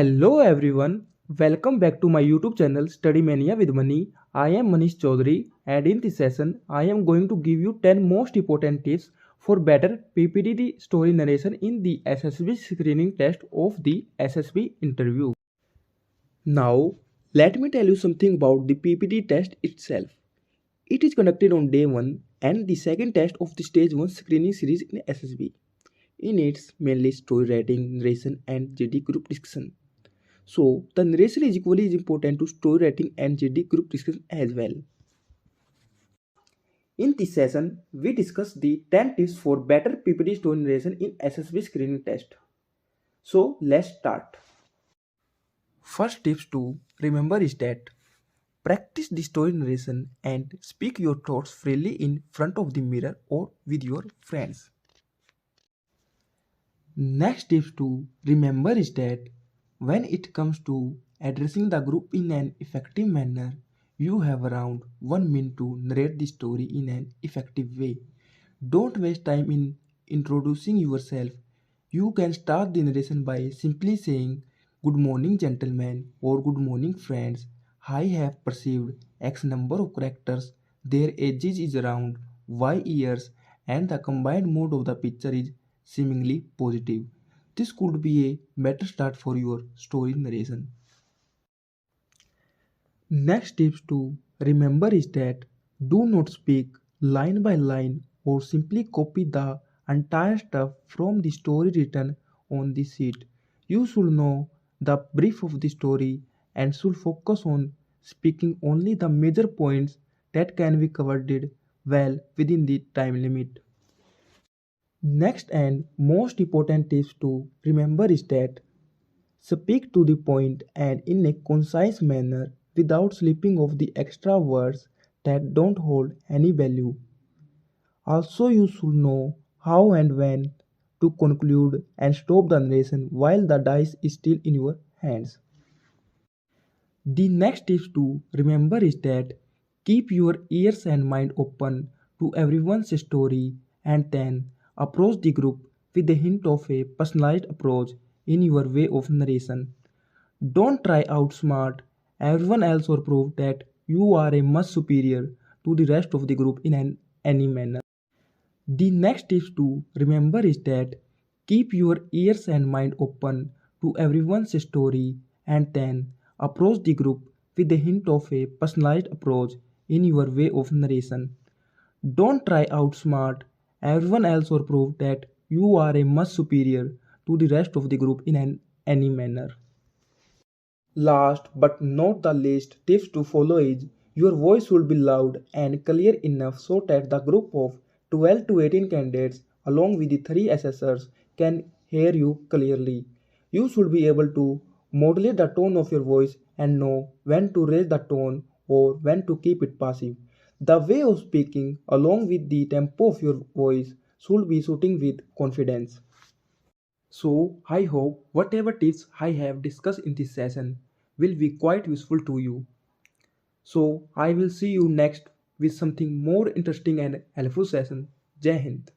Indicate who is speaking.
Speaker 1: Hello everyone, welcome back to my YouTube channel Study Mania with Mani. I am Manish Chaudhary and in this session I am going to give you 10 most important tips for better PPDT story narration in the SSB screening test of the SSB interview. Now let me tell you something about the PPT test itself. It is conducted on day 1 and the second test of the stage 1 screening series in SSB. In its mainly story writing, narration and GD group discussion. So the narration is equally as important to story writing and GD group discussion as well. In this session, we discuss the 10 tips for better PPT story narration in SSB screening test. So let's start. First tips to remember is that practice the story narration and speak your thoughts freely in front of the mirror or with your friends. Next tips to remember is that when it comes to addressing the group in an effective manner, you have around 1 minute to narrate the story in an effective way. Don't waste time in introducing yourself. You can start the narration by simply saying, "Good morning, gentlemen," or "Good morning, friends. I have perceived X number of characters. Their ages is around Y years, and the combined mood of the picture is seemingly positive." This could be a better start for your story narration. Next tips to remember is that do not speak line by line or simply copy the entire stuff from the story written on the sheet. You should know the brief of the story and should focus on speaking only the major points that can be covered well within the time limit. Next and most important tips to remember is that speak to the point and in a concise manner without slipping off the extra words that don't hold any value. Also, you should know how and when to conclude and stop the narration while the dice is still in your hands. The next tips to remember is that keep your ears and mind open to everyone's story and then approach the group with a hint of a personalized approach in your way of narration. Don't try outsmart everyone else or prove that you are a much superior to the rest of the group in any manner. The next tips to remember is that keep your ears and mind open to everyone's story and then approach the group with a hint of a personalized approach in your way of narration. Don't try outsmart everyone else or prove that you are a much superior to the rest of the group in any manner. Last but not the least, tips to follow is your voice should be loud and clear enough so that the group of 12 to 18 candidates along with the 3 assessors can hear you clearly. You should be able to modulate the tone of your voice and know when to raise the tone or when to keep it passive. The way of speaking along with the tempo of your voice should be suiting with confidence. So I hope whatever tips I have discussed in this session will be quite useful to you. So I will see you next with something more interesting and helpful session. Jai Hind.